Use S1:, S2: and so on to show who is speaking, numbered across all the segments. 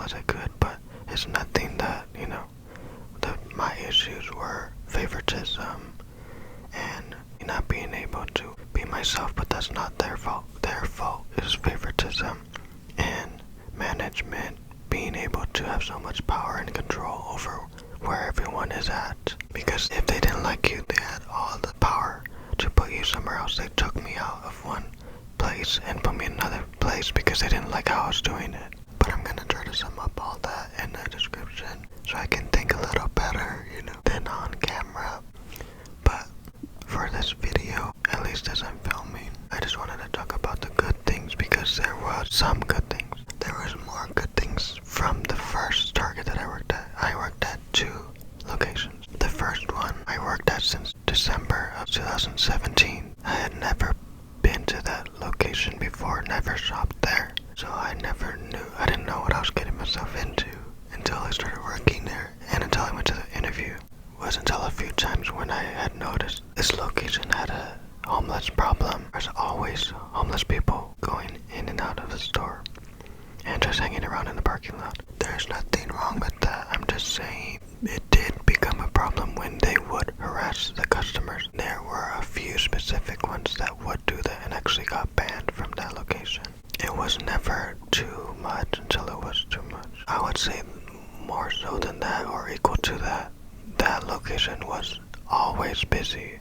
S1: as I could, but it's nothing that, my issues were favoritism and not being able to be myself, but that's not their fault. Their fault is favoritism and management being able to have so much power and control over where everyone is at. Because if they didn't like you, they had all the power to put you somewhere else. They took me out of one place and put me in another place because they didn't like how I was doing it. But I'm gonna try to sum up all that in the description so I can think a little better, than on camera. But for this video, at least as I'm filming, I just wanted to talk about the good things because there was some good things. There was more good things from the first Target that I worked at. I worked at 2 locations. The first one I worked at since December of 2017. I had never been to that location before, never shopped there. So I didn't know what I was getting myself into until I started working there and until I went to the interview. It wasn't until a few times when I had noticed this location had a homeless problem. There's always homeless people going in and out of the store and just hanging around in the parking lot. There's nothing wrong with that. I'm just saying it did become a problem when they would harass the customers. There were a few specific ones that would do that and actually got banned from that location. It was never too much until it was too much. I would say more so than that or equal to that. That location was always busy.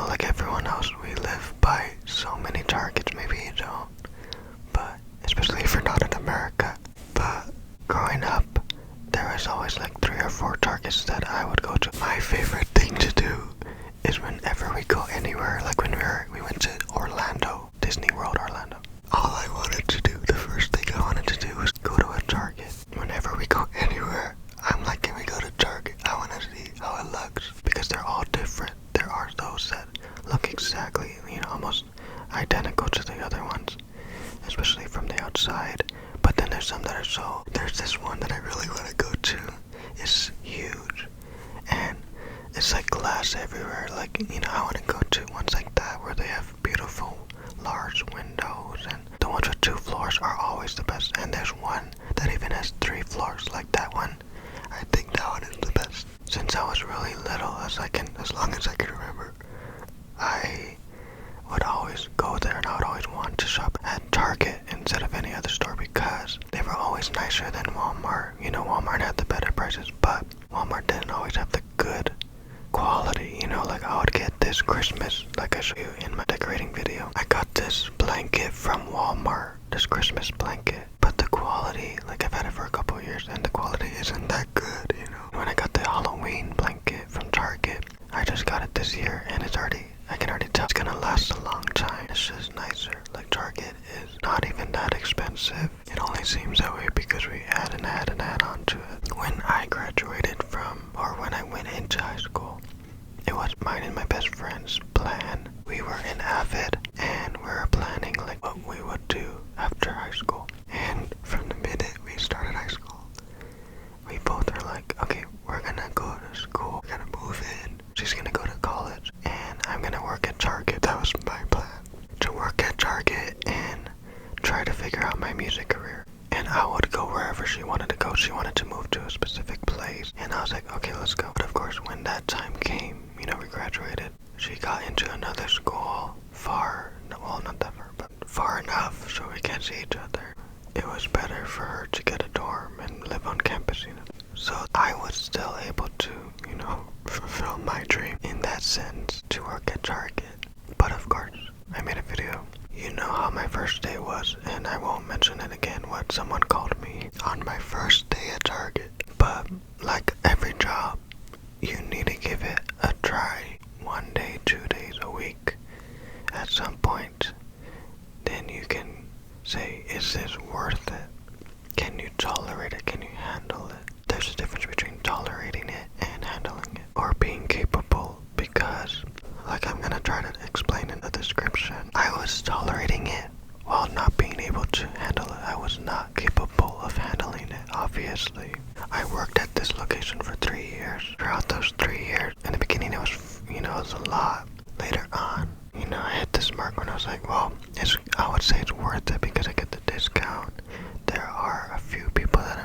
S1: Like everyone else, we live by so many Targets. Maybe you don't, but especially if you're not in America. But growing up, there was always like 3 or 4 Targets that I would go to. My favorite thing to do is whenever we go anywhere, like when we went to Orlando, Disney World Orlando. All I wanted to do, the first thing I wanted to do was go to a Target. Whenever we go anywhere, I'm like, can we go to Target? I want to see how it looks because they're all different. There are those that look exactly, almost identical to the other ones, especially from the outside. But then there's some that are there's this one that I really want to go to. It's huge and it's like glass everywhere. Like, I want to go to ones like that where they have beautiful large windows, and the ones with 2 floors are always the best. And there's one that even has 3 floors, like that one. I think that one is the best. Since I was really little, as long as I can remember, I would always go there and I would always want to shop at Target instead of any other store because they were always nicer than Walmart. Walmart had the better prices, but Walmart didn't always have the good quality. Like I would get this Christmas, like I showed you in my decorating video. I got this blanket from Walmart, this Christmas blanket, but the quality, like I've had it for a couple of years and the quality isn't that good, When I got the Halloween blanket from Target, I just got it this year and I can already tell it's gonna last a long time. It's just nicer. Like Target is not even that expensive. It only seems that way because we add and add on to it. When I graduated when I went into high school, it was mine and my best friend's plan. We were in Avid and we were planning like what we would do after high school. And from the minute we started high school, we both were like, okay, we're gonna go to school, we're gonna move in, she's gonna go to college, and I'm gonna work at Target. That was my plan, to work at Target and try to figure out my music career. And I would go wherever she wanted to go. She wanted to move to a specific place, and I was like, okay, let's go. But of course, when that time came, we graduated, she got into another school not that far, but far enough so we can't see each other. It was better for her to get a dorm and live on campus, So I was still able to, fulfill my dream in that sense, to work at Target. But of course, I made a video. You know how my first day was, and I won't mention it again, what someone called me on my first day at Target. But like every job, you need to give it a try. 1 day, 2 days, a week. At some point, then you can say, is this worth it? Can you tolerate it? Can you handle it? There's a difference between tolerating it and handling it, or being capable, because, like I'm gonna try to explain in the description, I was tolerating it while not being able to handle it. I was not capable of handling it, obviously. I worked at this location for 3 years. Throughout those 3 years, in the beginning it was a lot. Later on, I hit this mark when I was like, well, I would say it's worth it because I get the discount. There are a few people that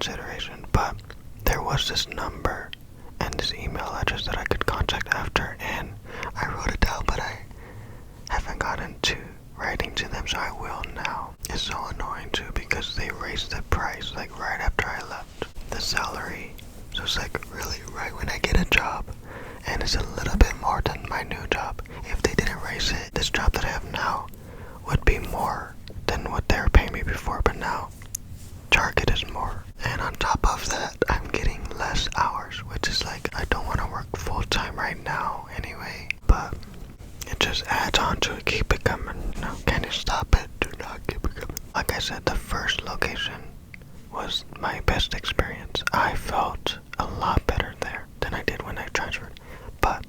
S1: consideration. But there was this number and this email address that I could contact after, and I wrote it down, but I haven't gotten to writing to them, so I will now. It's so annoying too because they raised the price like right after I left. The salary, so it's like really right when I get a job, and it's a little bit more than my new job. If they didn't raise it, this job that I have now would be more than what they were paying me before, but now Target is more. And on top of that, I'm getting less hours, which is like, I don't want to work full time right now anyway, but it just adds on to it. Keep it coming. No, can you stop it? Do not keep it coming. Like I said, the first location was my best experience. I felt a lot better there than I did when I transferred. But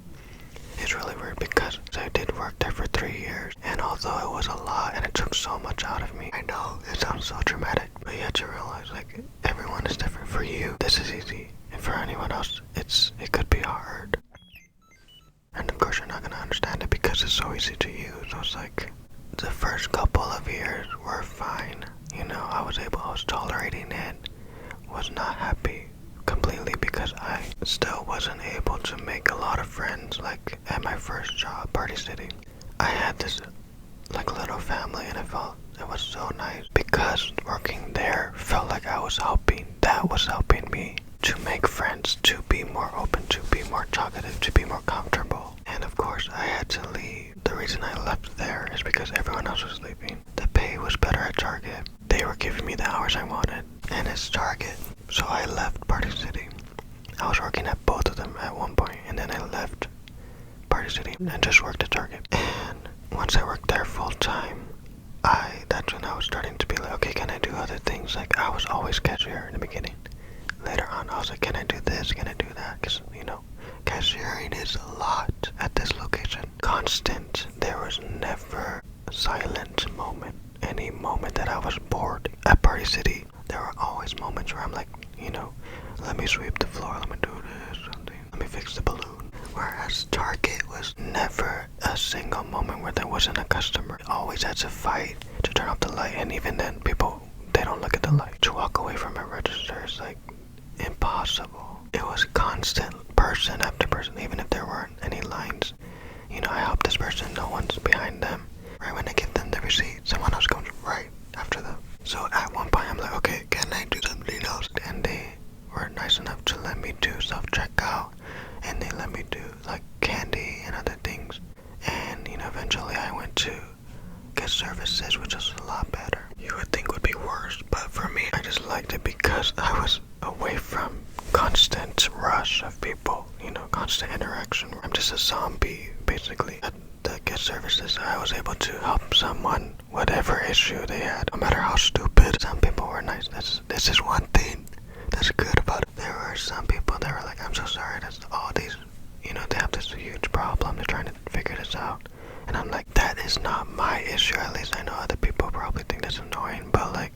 S1: it's really weird because I did work there for 3 years, and although it was a lot and it took so much out of me, I know it sounds so dramatic, but you have to realize like everyone is different. For you, this is easy, and for anyone else, it could be hard. And of course you're not gonna understand it because it's so easy to use. So it's like the first couple of years were fine. You know, I was tolerating it, was not happy completely because I still wasn't able to make a lot of friends like at my first job, Party City. I had this like little family, and I felt it was so nice because working there felt like I was helping. That was helping me to make friends, to be more open, to be more talkative, to be more comfortable. And of course I had to leave. The reason I left there is because everyone else was leaving. The pay was better at Target. They were giving me the hours I wanted, and it's Target. So I left Party City. I was working at both of them at one point, and then I left Party City and just worked at Target. And once I worked there full time, that's when I was starting to be like, okay, can I do other things? Like, I was always cashier in the beginning. Later on, I was like, can I do this? Can I do that? Because, you know, cashiering is a lot at this location. Constant. There was never a silent moment. Any moment that I was bored at Party City, there were always moments where I'm like, you know, let me sweep the floor, let me do this, something, let me fix the balloon. Whereas Target was never a single moment where there wasn't a customer. Always had to fight to turn off the light, and even then, people, they don't look at the light. To walk away from a register is like impossible. It was constant, person after person, even if there weren't any lines. You know, I help this person, no one's behind them. Right when I give them the receipt, someone else comes right after them. So at one point I'm like, okay, can I do something else? And they were nice enough to let me do self-checkout, and they let me do like candy and other things. And you know, eventually I went to get services, which was a lot better. You would think would be worse, but for me, I just liked it because I was away from constant rush of people, you know, constant interaction. I'm just a zombie, basically. At the get services, I was able to help someone, whatever issue they had, no matter how stupid. Some people were nice. This is one thing that's good about it. There were some people that were like, I'm so sorry, that's all these, you know, they have this huge problem, they're trying to figure this out. And I'm like, that is not my issue. At least I know other people probably think that's annoying, but like,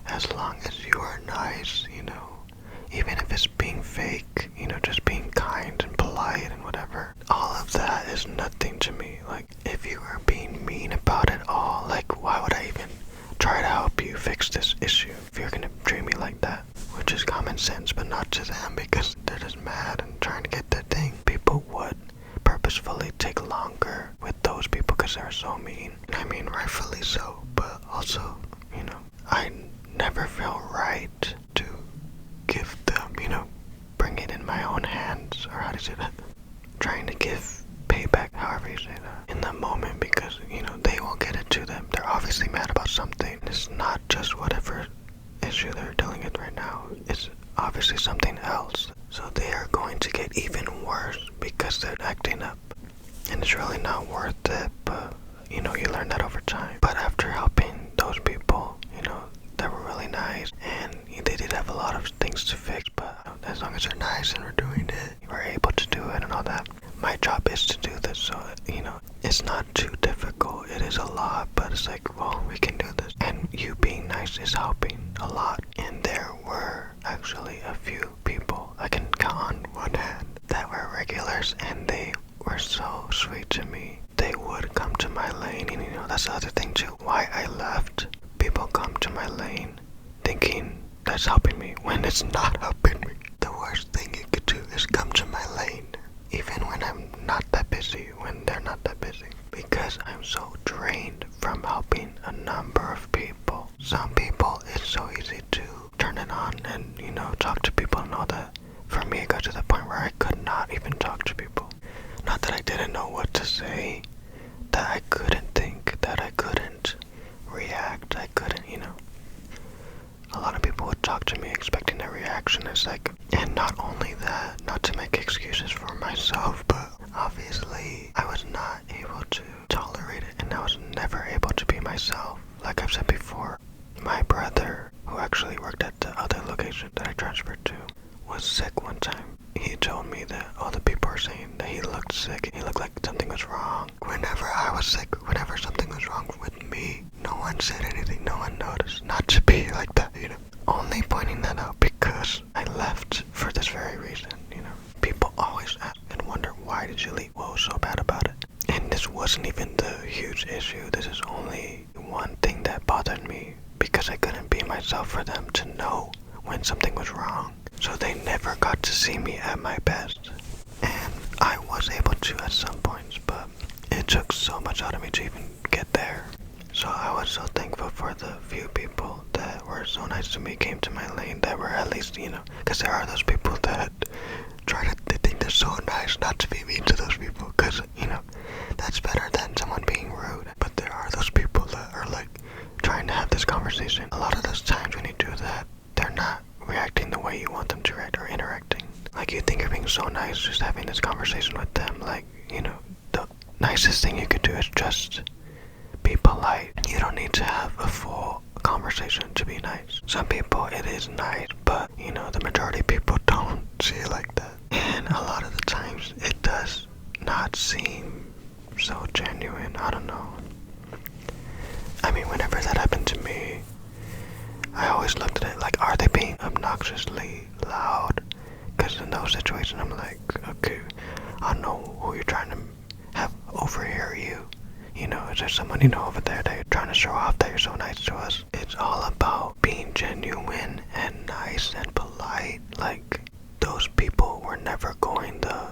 S1: as long as you are nice, you know, even if it's being fake, you know, just being kind and polite and whatever, all of that is nothing to me. Like, if you are being mean about it all, like, why would I even try to help you fix this issue if you're gonna treat me like that? Which is common sense, but not to them, because they're just mad and trying to get their thing. People would purposefully take longer with those people because they're so mean. And I mean, rightfully so, but also, you know, I never felt right to give them, you know, bring it in my own hands, or how to say that, trying to give payback, however you say that, in the moment, because, you know, they won't get it to them. They're obviously mad about something. It's not just whatever issue they're dealing with right now. It's obviously something else. So they are going to get even worse because they're acting up. And it's really not worth it, but, you know, you learn that over time. But after helping those people, you know, they were really nice, and they did have a lot of things to fix, but as long as they're nice and we're doing it, we're able to do it and all that. My job is to do this, so, you know, it's not too difficult. It is a lot, but it's like, well, we can do this. And you being nice is helping a lot. And there were actually a few people, I can count on one hand, that were regulars, and they were so sweet to me. They would come to my lane, and you know, that's the other thing too. Why I left, people come to my lane thinking that it's helping me when it's not helping me. The worst thing you could do is come to my lane, even when I'm not that busy, when they're not that busy. Because I'm so drained from helping a number of people. Some people, it's so easy to turn it on and, talk to people and all that. For me, it got to the point where I could not even talk to people. Not that I didn't know what to say, that I couldn't think, that I couldn't react, I couldn't, A lot of people would talk to me expecting a reaction. It's like, and not only that, not to make excuses for myself, but obviously I was not able to tolerate it, and I was never able to be myself. Like I've said before, my brother, who actually worked at the other location that I transferred to, was sick one time. He told me that all the people were saying that he looked sick, he looked like something was wrong. Whenever I was sick, whenever something was wrong with me, no one said anything, no one noticed. Not to be like that, Only pointing that out because I left for this very reason, People always ask and wonder, why did you leave? What was so bad about it? And this wasn't even the huge issue. This is only one thing that bothered me, because I couldn't be myself for them to know when something was wrong. So they never got to see me at my best. And I was able to at some points, but it took so much out of me to even get there. So I was so thankful for the few people that were so nice to me, came to my lane, that were at least, because there are those people that they think they're so nice, not to be mean to those people, because, that's better than someone being rude. But there are those people that are like trying to have this conversation. A lot of those times when you do that, they're not reacting the way you want them to react or interacting. Like, you think you're being so nice just having this conversation with them. Like, the nicest thing you could do is just be polite. You don't need to have a full conversation to be nice. Some people, it is nice, but, the majority of people don't see it like that. And a lot of the times, it does not seem so genuine. I don't know. I mean, whenever that happened to me, I always looked at it like, are they being obnoxiously loud? Because in those situations, I'm like, okay, I know who you're trying to have overhear you. Is there someone over there that you're trying to show off that you're so nice to us? It's all about being genuine and nice and polite. Like, those people were never going the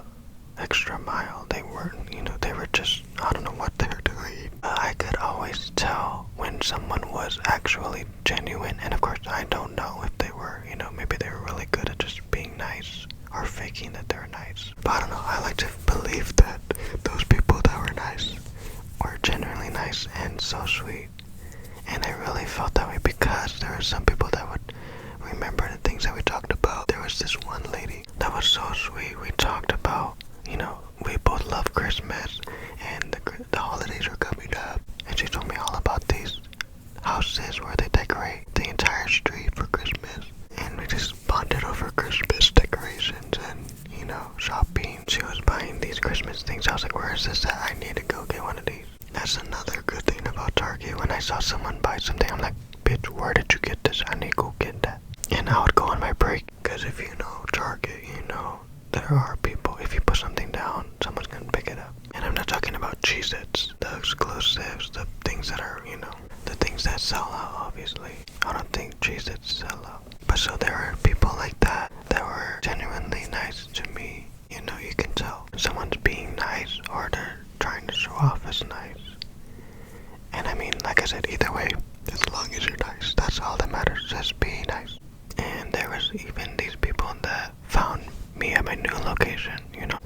S1: extra mile. They weren't, they were just, I don't know what they were doing. I could always tell when someone was actually genuine, and of course I don't know if they were, maybe they were really good at just being nice or faking that they were nice. But I don't know, I like to believe that those people that were nice were genuinely nice and so sweet. And I really felt that way because there were some people that would remember the things that we talked about. There was this one lady that was so sweet. We talked about, we both love Christmas and the holidays are coming up. And she told me all about these houses where they decorate the entire street for Christmas. And we just bonded over Christmas decorations and, shopping. She was buying these Christmas things. I was like, where is this at? I need to go get one of these. That's another good thing about Target. When I saw someone buy something, I'm like, bitch, where did you get this? I need to go get that. And I would go on my break. Because if you know Target, there are people, if you put something down, someone's going to pick it up. And I'm not talking about Cheez-Its, the exclusives, the things that are, the things that sell out, obviously. I don't think Cheez-Its sell out. But so there are people like that were genuinely nice to me. You can tell someone's being nice or they're trying to show off as nice. And I mean, like I said, either way, as long as you're nice, that's all that matters, just being nice. And there was even these people that found me at my new location,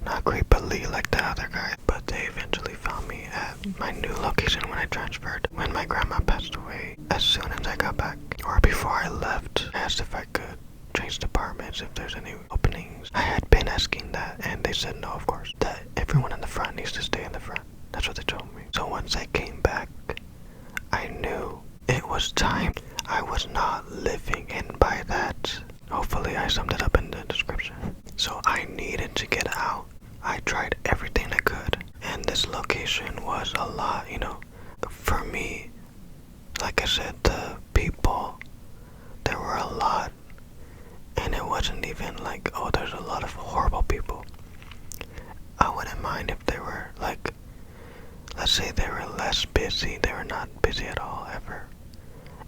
S1: not creepily like the other guy, but they eventually found me at my new location when I transferred, when my grandma passed away. As soon as I got back, or before I left, I asked if I could change departments, if there's any openings. I had been asking that, and they said no, of course, that everyone in the front needs to stay in the front. That's what they told me. So once I came back, I knew it was time. I was not living, and by that, hopefully I summed it up in the description. So I needed to get out. I tried everything I could, and this location was a lot, for me. Like I said, the people, there were a lot, and it wasn't even like, oh, there's a lot of horrible people. I wouldn't mind if they were like, let's say they were less busy, they were not busy at all ever.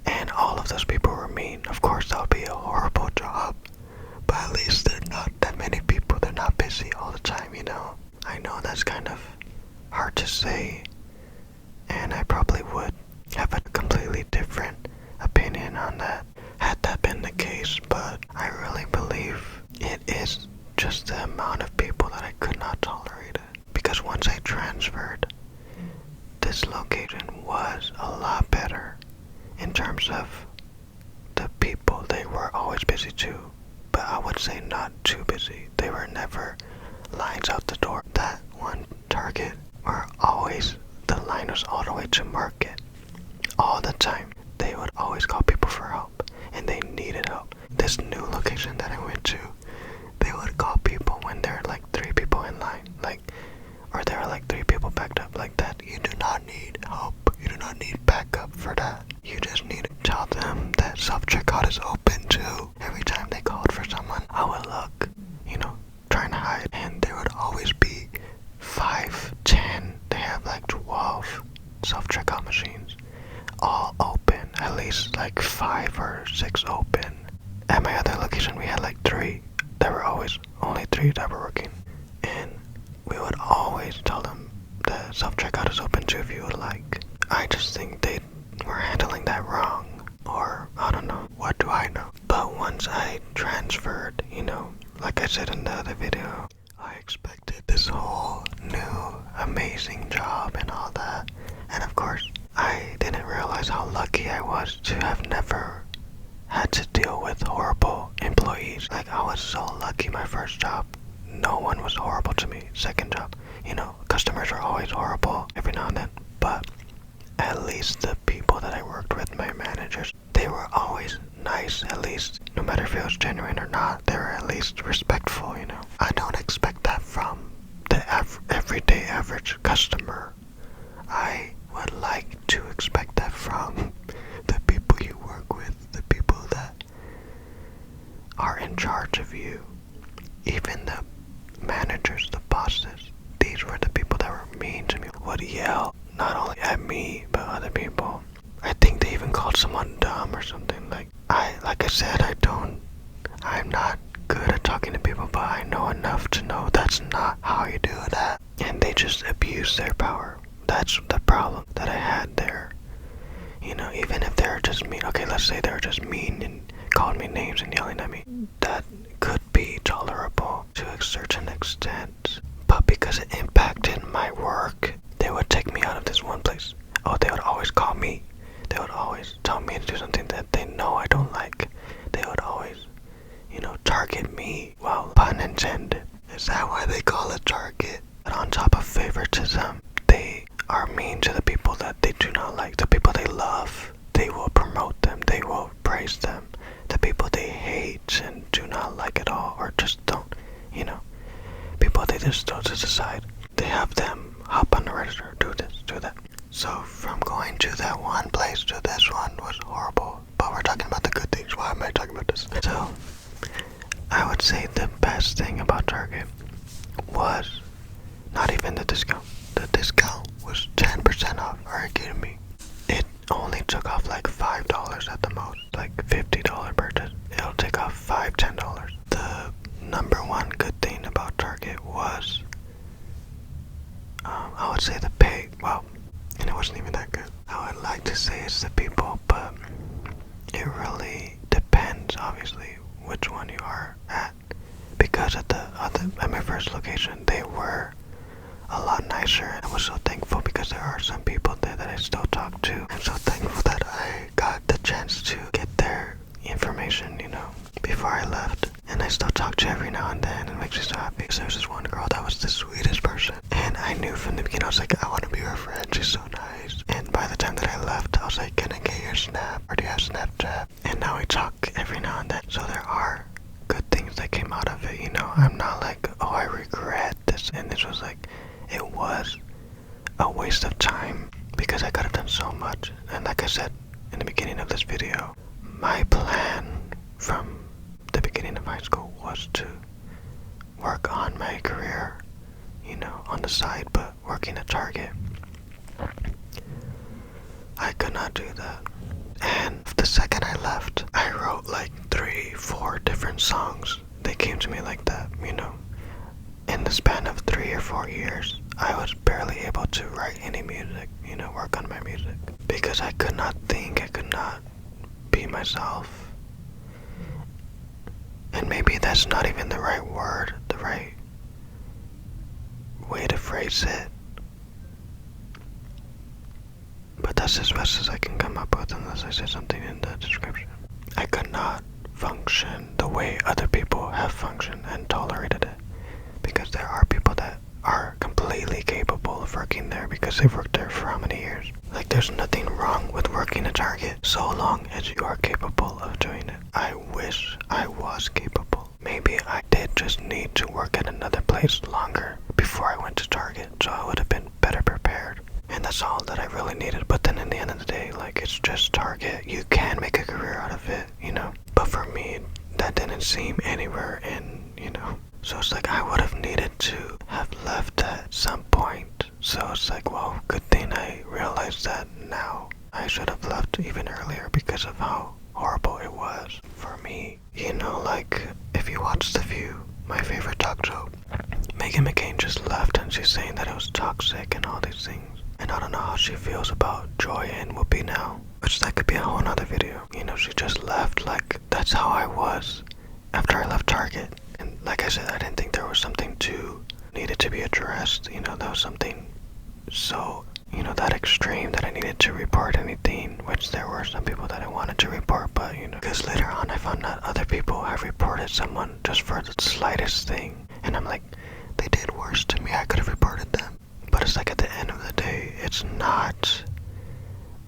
S1: And and all of those people were mean, of course that would be a horrible job. But at least they're not that many people. They're not busy all the time, you know. I know that's kind of hard to say, and I probably would have a completely different opinion on that had that been the case, but I really believe it is just the amount of people that I could not tolerate it. Because once I transferred, this location was a lot better in terms of the people. They were always busy too, but I would say not too busy. They were never lines out the door. That one Target were always, the line was all the way to Market. All the time. They would always call people for help, and they needed help. This new location that I went to, they would call people when there were like 3 people in line, or there were like 3 people backed up like that. You do not need help. You do not need backup for that. You just need to tell them that self-checkout is open too. Every time they called for someone, I would look, trying to hide, and there would always be 5, 10, they have like 12 self-checkout machines, all open, at least like 5 or 6 open. At my other location, we had like 3. There were always only 3 that were working, and we would always tell them the self-checkout is open too if you would like. I just think they were handling that wrong, or I don't know, what do I know? But once I transferred, like I said in the other video, I expected this whole new amazing job and all that, and of course I didn't realize how lucky I was to have never had to deal with horrible employees. Like, I was so lucky. My first job, no one was horrible to me. Second job, customers are always horrible every now and then, but at least the people that I worked with, my managers, they were always nice. At least, no matter if it was genuine or not, they were at least respectful. I don't expect that from the everyday average customer. I would like to expect that from the people you work with, the people that are in charge of you, even the managers, the bosses. These were the people that were mean to me, would yell, not only at me, but other people. I think they even called someone dumb or something. Like I said, I'm not good at talking to people, but I know enough to know that's not how you do that. And they just abuse their power. That's the problem that I had there. Even if they're just mean, okay, let's say they're just mean and calling me names and yelling at me, that could be tolerable to a certain extent. But because it impacted my work, they would take me out of this one place. Oh, they would always call me. They would always tell me to do something that they know I don't like. They would always, target me. Well, pun intended. Is that why they call it target? And on top of favoritism, they are mean to the people that they do not like. The people they love, they will promote them. They will praise them. The people they hate and do not like at all, or just don't, people they just throw to the side. They have them hop on the register, do this, do that. So from going to that one place to this one was horrible. But we're talking about the good things. Why am I talking about this? So I would say the best thing about Target was not even the discount. The discount was 10% off. Are you kidding me? It only took off like $5 at the most. Like $50 purchase. It'll take off $5, $10. The number one good thing about Target was, I would say the pay. Well, and it wasn't even that good. I would like to say it's the people, but it really depends, obviously, which one you are at. Because at my first location, they were a lot nicer, and I was so thankful because there are some people there that I still talk to. I'm so thankful that I got the chance to get their information, before I left. And I still talk to her every now and then, and it makes me so happy. So there was this one girl that was the sweetest person, and I knew from the beginning, I was like, I want to be her friend, she's so nice. And by the time that I left, I was like, can I get your Snap, or do you have Snapchat? And now we talk every now and then. So there are good things that came out of it, I'm not like, oh, I regret this. And this was like, it was a waste of time because I could have done so much. And like I said in the beginning of this video, my plan from the beginning of high school was to work on my career, on the side, but working at Target, I could not do that. And the second I left, I wrote like 3-4 different songs. They came to me like that, you know. In the span of 3 or 4 years, I was barely able to write any music, you know, work on my music. Because I could not think, I could not be myself. And maybe that's not even the right word, the right way to phrase it. But that's as best as I can come up with unless I say something in the description. I could not function the way other people have functioned and tolerated it. Because there are people that are completely capable of working there because they've worked there for how many years. Like, there's nothing wrong with working at Target so long as you are capable of doing it. I wish I was capable. Maybe I did just need to work at another place longer before I went to Target, so I would have been better prepared. And that's all that I really needed. But then in the end of the day, like, it's just Target. You can make a career out of it, you know. But for me, that didn't seem anywhere in, you know. So it's like I would have needed to have left at some point. So it's like, well, good thing I realized that now. I should have left even earlier because of how horrible it was for me. You know, like, if you watch The View, my favorite talk show, Meghan McCain just left and she's saying that it was toxic and all these things. And I don't know how she feels about Joy and Whoopi now. Which that could be a whole nother video. You know, she just left. Like, that's how I was after I left Target. And like I said, I didn't think there was something needed to be addressed. You know, that was something so, you know, that extreme that I needed to report anything. Which there were some people that I wanted to report, but, you know, because later on I found out other people have reported someone just for the slightest thing. And I'm like, they did worse to me. I could have reported them. But it's like at the end of the day, it's not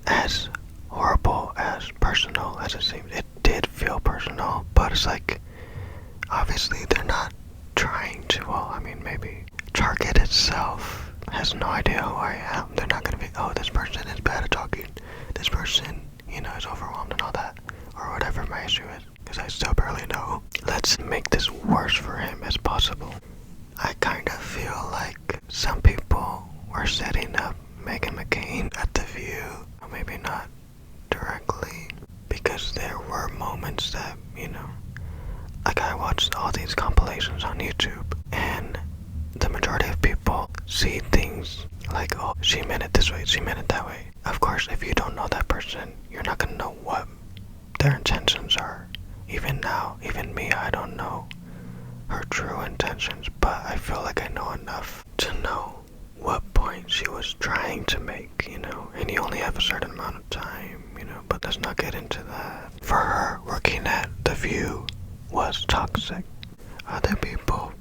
S1: as horrible, as personal as it seems. It did feel personal, but it's like, obviously they're not trying to, well, I mean, maybe Target itself has no idea who I am. They're not gonna be, oh, this person is bad at talking. This person, you know, is overwhelmed and all that. Or whatever my issue is. Because I still barely know. Let's make this worse for him as possible. I kind of feel like some people were setting up Meghan McCain at The View. Or maybe not directly. Because there were moments that, you know, like I watched all these compilations on YouTube. And the majority of people see things like, oh, she meant it this way, she meant it that way. Of course, if you don't know that person, you're not going to know what their intentions are. Even now, even me, I don't know her true intentions, but I feel like I know enough to know what point she was trying to make, you know, and you only have a certain amount of time, you know, but let's not get into that. For her, working at The View was toxic. Other people,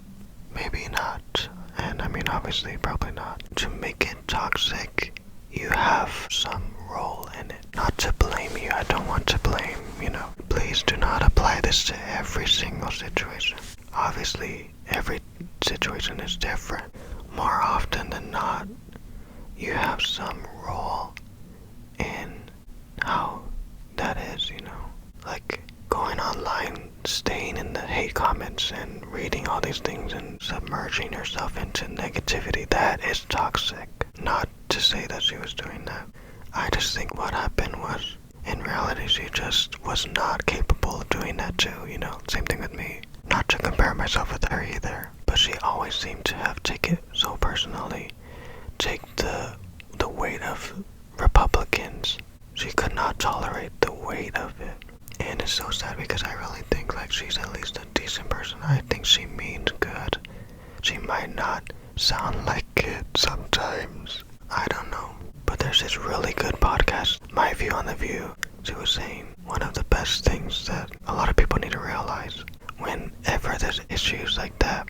S1: maybe not, and I mean, obviously, probably not. To make it toxic, you have some role in it. Not to blame you, I don't want to blame, you know. Please do not apply this to every single situation. Obviously, every situation is different. More often than not, you have some role in how that is, you know. Like, going online, staying in the hate comments and reading all these things and submerging yourself into negativity, that is toxic. Not to say that she was doing that. I just think what happened was, in reality, she just was not capable of doing that too, you know. Same thing with me. Not to compare myself with her either, but she always seemed to have taken it so personally. Take the weight of Republicans. She could not tolerate the weight of it. And it's so sad because I really think like she's at least a decent person. I think she means good. She might not sound like it sometimes. I don't know. But there's this really good podcast, My View on The View. She was saying one of the best things that a lot of people need to realize. Whenever there's issues like that,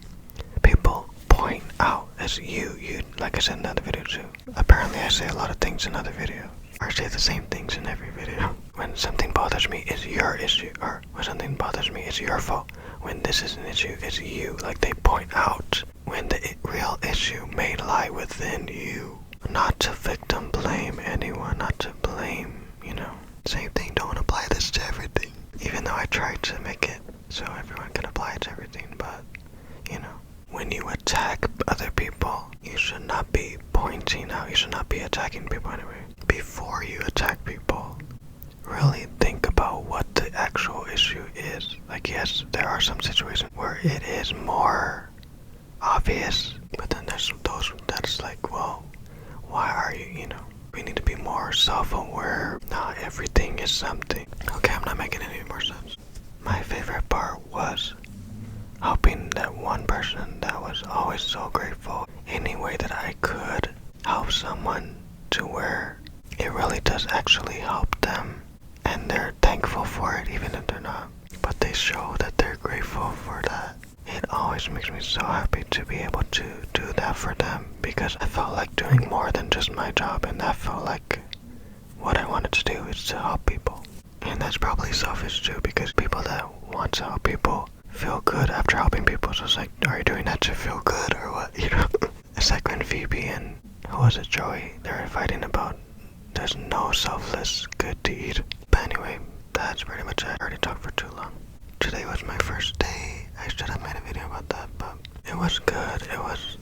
S1: people point out as you, like I said in another video too. Apparently I say a lot of things in other videos. Or say the same things in every video. When something bothers me, it's your issue. Or when something bothers me, it's your fault. When this is an issue, it's you. Like they point out when the real issue may lie within you. Not to victim blame anyone, not to blame, you know. Same thing, don't apply this to everything. Even though I tried to make it so everyone can apply it to everything, but, you know. When you attack other people, you should not be pointing out, you should not be attacking people anyway. Before you attack people, really think about know what the actual issue is. Like, yes, there are some situations where it is more obvious, but then there's those that's like, well, why are you, we need to be more self-aware. Not everything is something. Okay, I'm not making any more sense. My favorite part was helping that one person that was always so grateful. Any way that I could help someone to where it really does actually help them and they're thankful for it even if they're not. But they show that they're grateful for that. It always makes me so happy to be able to do that for them because I felt like doing more than just my job, and that felt like what I wanted to do is to help people. And that's probably selfish too, because people that want to help people feel good after helping people. So it's like, are you doing that to feel good or what? It's like when Phoebe and who was it, Joey, they were fighting about there's no selfless good deed. But anyway, that's pretty much it. I already talked for too long. Today was my first day. I should have made a video about that, but it was good. It was,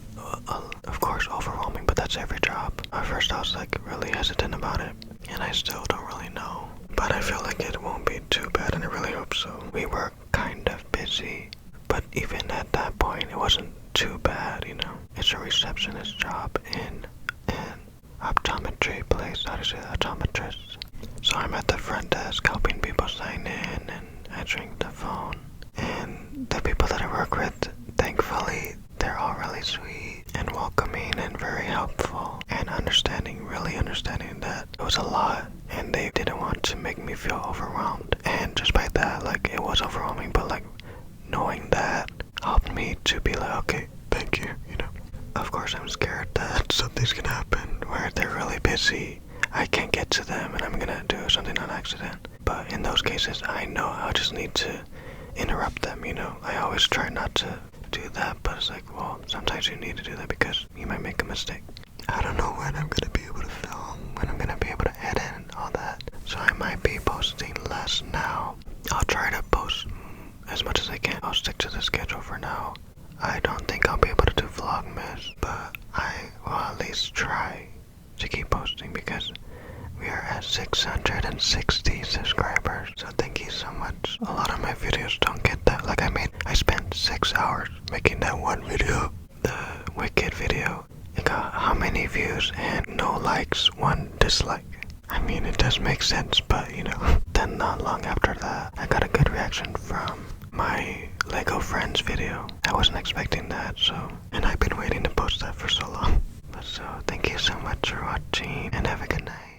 S1: of course, overwhelming, but that's every job. At first I was like really hesitant about it, and I still don't really know. But I feel like it won't be too bad, and I really hope so. We were kind of busy, but even at that point, it wasn't too bad, It's a receptionist job in an optometry place. How do you say that? Optometrist. So I'm at the front desk helping people sign in and answering the phone. And the people that I work with, thankfully, they're all really sweet and welcoming and very helpful and really understanding that it was a lot and they didn't want to make me feel overwhelmed. And just by that, like, it was overwhelming, but like knowing that helped me to be like, okay, thank you, Of course, I'm scared that something's gonna happen where they're really busy. I can't get to them and I'm gonna do something on accident. But in those cases, I know I just need to interrupt them, I always try not to do that, but it's like, well, sometimes you need to do that because you might make a mistake. I don't know when I'm gonna be able to film, when I'm gonna be able to edit and all that. So I might be posting less now. I'll try to post as much as I can. I'll stick to the schedule for now. I don't think I'll be able to do Vlogmas, but I will at least try to keep posting because we are at 660 subscribers, so thank you so much. A lot of my videos don't get that. Like I spent 6 hours making that one video, the Wicked video. It got how many views and no likes, 1 dislike. I mean, it does make sense, but then not long after that, I got a good reaction from my Lego Friends video. I wasn't expecting that, and I've been waiting to post that for so long. So thank you so much for watching and have a good night.